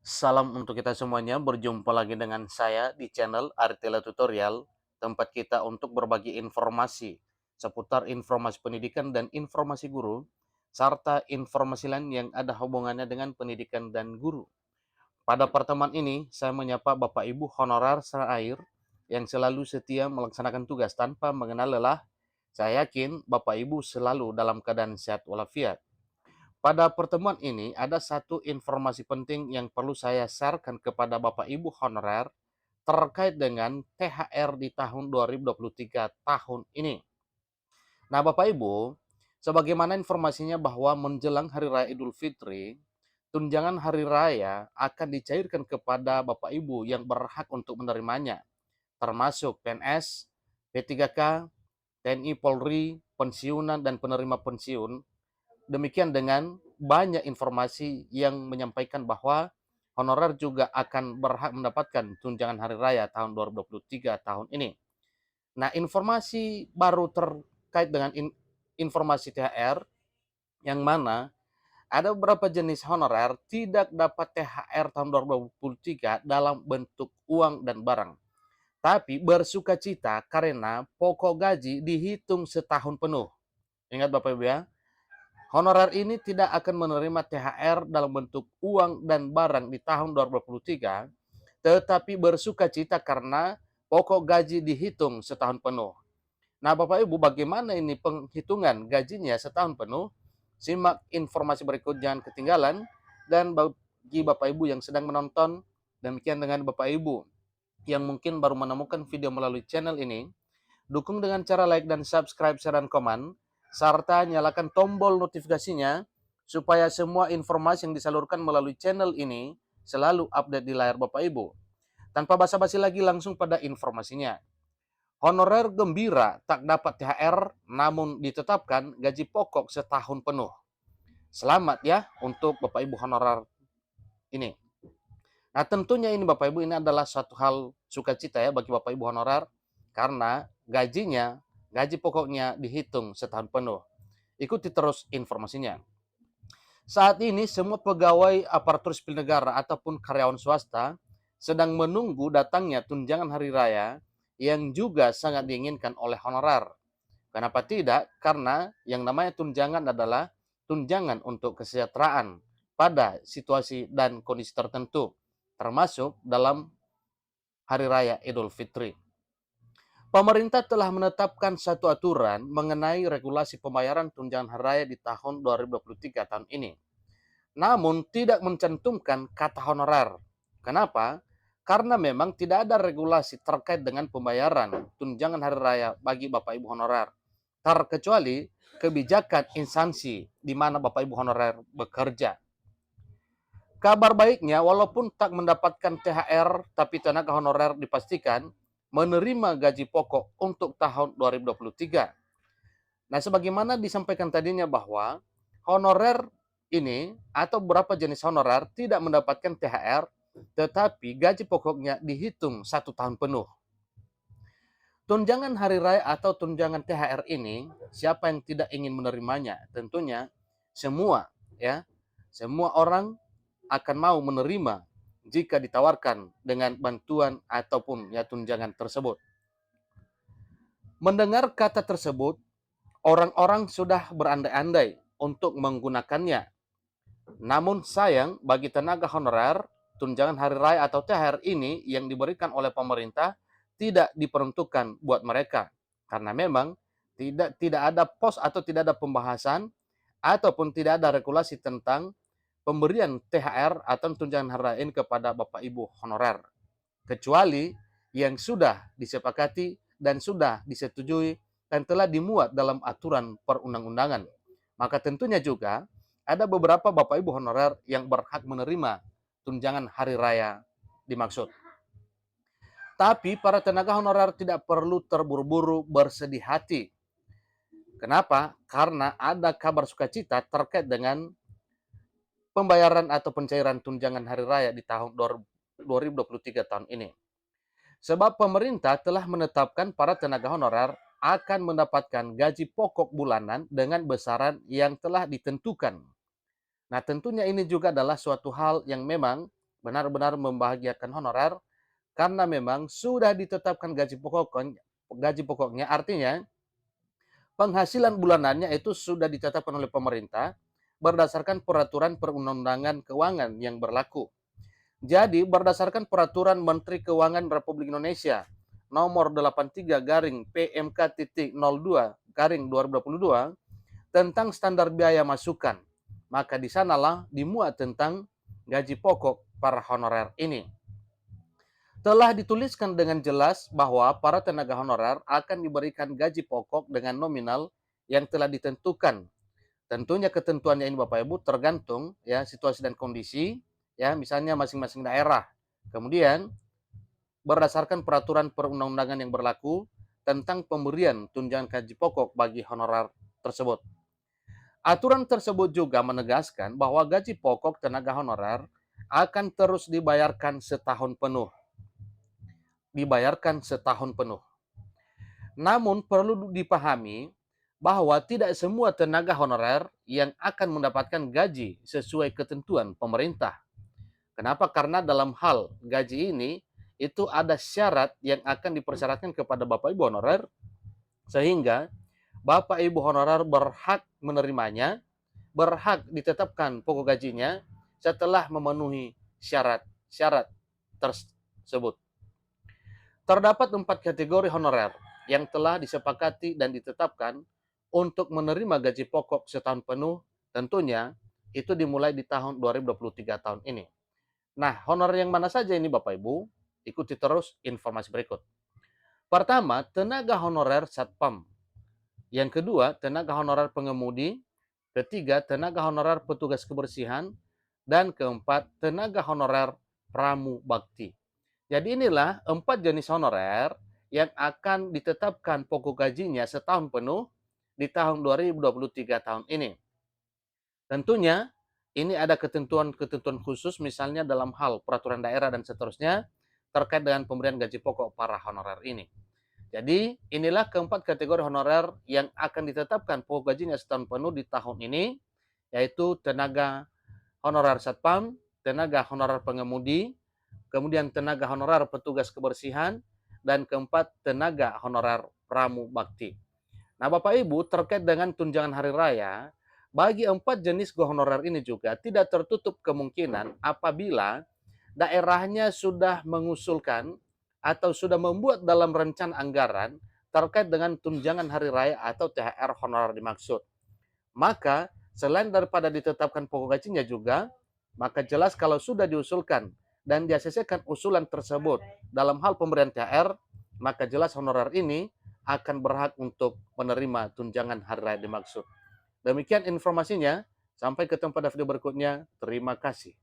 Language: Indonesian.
Salam untuk kita semuanya, berjumpa lagi dengan saya di channel Artela Tutorial, tempat kita untuk berbagi informasi seputar informasi pendidikan dan informasi guru, serta informasi lain yang ada hubungannya dengan pendidikan dan guru. Pada pertemuan ini, saya menyapa Bapak Ibu honorer air yang selalu setia melaksanakan tugas tanpa mengenal lelah. Saya yakin Bapak Ibu selalu dalam keadaan sehat walafiat. Pada pertemuan ini, ada satu informasi penting yang perlu saya sharekan kepada Bapak Ibu honorer terkait dengan THR di tahun 2023 tahun ini. Nah, Bapak Ibu, sebagaimana informasinya bahwa menjelang Hari Raya Idul Fitri, tunjangan hari raya akan dicairkan kepada Bapak Ibu yang berhak untuk menerimanya, termasuk PNS, P3K, TNI Polri, pensiunan dan penerima pensiun. Demikian dengan banyak informasi yang menyampaikan bahwa honorer juga akan berhak mendapatkan tunjangan hari raya tahun 2023 tahun ini. Nah, informasi baru terkait dengan informasi THR yang mana ada beberapa jenis honorer tidak dapat THR tahun 2023 dalam bentuk uang dan barang, tapi bersukacita karena pokok gaji dihitung setahun penuh. Ingat Bapak Ibu ya, honorer ini tidak akan menerima THR dalam bentuk uang dan barang di tahun 2023, tetapi bersukacita karena pokok gaji dihitung setahun penuh. Nah, Bapak Ibu, bagaimana ini penghitungan gajinya setahun penuh? Simak informasi berikut, jangan ketinggalan. Dan bagi Bapak Ibu yang sedang menonton, demikian dengan Bapak Ibu yang mungkin baru menemukan video melalui channel ini, dukung dengan cara like dan subscribe, share, dan komen, serta nyalakan tombol notifikasinya supaya semua informasi yang disalurkan melalui channel ini selalu update di layar Bapak Ibu. Tanpa basa-basi lagi, langsung pada informasinya. Honorer gembira tak dapat THR namun ditetapkan gaji pokok setahun penuh. Selamat ya untuk Bapak Ibu honorer ini. Nah, tentunya ini Bapak Ibu, ini adalah suatu hal sukacita ya bagi Bapak Ibu honorer karena gaji pokoknya dihitung setahun penuh. Ikuti terus informasinya. Saat ini semua pegawai aparatur sipil negara ataupun karyawan swasta sedang menunggu datangnya tunjangan hari raya yang juga sangat diinginkan oleh honorer. Kenapa tidak? Karena yang namanya tunjangan adalah tunjangan untuk kesejahteraan pada situasi dan kondisi tertentu, termasuk dalam Hari Raya Idul Fitri. Pemerintah telah menetapkan satu aturan mengenai regulasi pembayaran tunjangan hari raya di tahun 2023 tahun ini. Namun tidak mencantumkan kata honorer. Kenapa? Karena memang tidak ada regulasi terkait dengan pembayaran tunjangan hari raya bagi Bapak Ibu honorer, terkecuali kebijakan instansi di mana Bapak Ibu honorer bekerja. Kabar baiknya, walaupun tak mendapatkan THR, tapi tenaga honorer dipastikan menerima gaji pokok untuk tahun 2023. Nah, sebagaimana disampaikan tadinya bahwa honorer ini atau beberapa jenis honorer tidak mendapatkan THR, tetapi gaji pokoknya dihitung satu tahun penuh. Tunjangan hari raya atau tunjangan THR ini, siapa yang tidak ingin menerimanya? Tentunya semua, ya, semua orang akan mau menerima jika ditawarkan dengan bantuan ataupun ya tunjangan tersebut. Mendengar kata tersebut, orang-orang sudah berandai-andai untuk menggunakannya. Namun sayang bagi tenaga honorer, tunjangan hari raya atau THR ini yang diberikan oleh pemerintah tidak diperuntukkan buat mereka. Karena memang tidak ada pos atau tidak ada pembahasan ataupun tidak ada regulasi tentang pemberian THR atau tunjangan hari raya ini kepada Bapak Ibu honorer. Kecuali yang sudah disepakati dan sudah disetujui dan telah dimuat dalam aturan perundang-undangan. Maka tentunya juga ada beberapa Bapak Ibu honorer yang berhak menerima tunjangan hari raya dimaksud. Tapi para tenaga honorer tidak perlu terburu-buru bersedih hati. Kenapa? Karena ada kabar sukacita terkait dengan pembayaran atau pencairan tunjangan hari raya di tahun 2023 tahun ini. Sebab pemerintah telah menetapkan para tenaga honorer akan mendapatkan gaji pokok bulanan dengan besaran yang telah ditentukan. Nah, tentunya ini juga adalah suatu hal yang memang benar-benar membahagiakan honorer karena memang sudah ditetapkan gaji pokoknya, artinya penghasilan bulanannya itu sudah ditetapkan oleh pemerintah berdasarkan peraturan perundang-undangan keuangan yang berlaku. Jadi berdasarkan peraturan Menteri Keuangan Republik Indonesia nomor 83 garing PMK.02 garing 2022 tentang standar biaya masukan, maka di sanalah dimuat tentang gaji pokok para honorer ini. Telah dituliskan dengan jelas bahwa para tenaga honorer akan diberikan gaji pokok dengan nominal yang telah ditentukan. Tentunya ketentuannya ini Bapak Ibu tergantung ya situasi dan kondisi ya, misalnya masing-masing daerah. Kemudian berdasarkan peraturan perundang-undangan yang berlaku tentang pemberian tunjangan gaji pokok bagi honorer tersebut. Aturan tersebut juga menegaskan bahwa gaji pokok tenaga honorer akan terus dibayarkan setahun penuh. Namun perlu dipahami bahwa tidak semua tenaga honorer yang akan mendapatkan gaji sesuai ketentuan pemerintah. Kenapa? Karena dalam hal gaji ini itu ada syarat yang akan dipersyaratkan kepada Bapak Ibu honorer sehingga Bapak Ibu honorer berhak menerimanya, berhak ditetapkan pokok gajinya setelah memenuhi syarat-syarat tersebut. Terdapat 4 kategori honorer yang telah disepakati dan ditetapkan untuk menerima gaji pokok setahun penuh, tentunya itu dimulai di tahun 2023 tahun ini. Nah, honorer yang mana saja ini Bapak Ibu? Ikuti terus informasi berikut. Pertama, tenaga honorer Satpam. Yang kedua, tenaga honorer pengemudi. Ketiga, tenaga honorer petugas kebersihan. Dan keempat, tenaga honorer pramu bakti. Jadi inilah 4 jenis honorer yang akan ditetapkan pokok gajinya setahun penuh di tahun 2023 tahun ini. Tentunya ini ada ketentuan-ketentuan khusus misalnya dalam hal peraturan daerah dan seterusnya terkait dengan pemberian gaji pokok para honorer ini. Jadi inilah keempat kategori honorer yang akan ditetapkan pokok gajinya setahun penuh di tahun ini, yaitu tenaga honorer Satpam, tenaga honorer pengemudi, kemudian tenaga honorer petugas kebersihan, dan keempat tenaga honorer pramu bakti. Nah Bapak Ibu terkait dengan tunjangan hari raya, bagi 4 jenis honorer ini juga tidak tertutup kemungkinan apabila daerahnya sudah mengusulkan atau sudah membuat dalam rencana anggaran terkait dengan tunjangan hari raya atau THR honorer dimaksud. Maka selain daripada ditetapkan pokok gajinya juga, maka jelas kalau sudah diusulkan dan diasesikan usulan tersebut dalam hal pemberian THR, maka jelas honorer ini akan berhak untuk menerima tunjangan hari raya dimaksud. Demikian informasinya, sampai ketemu pada video berikutnya. Terima kasih.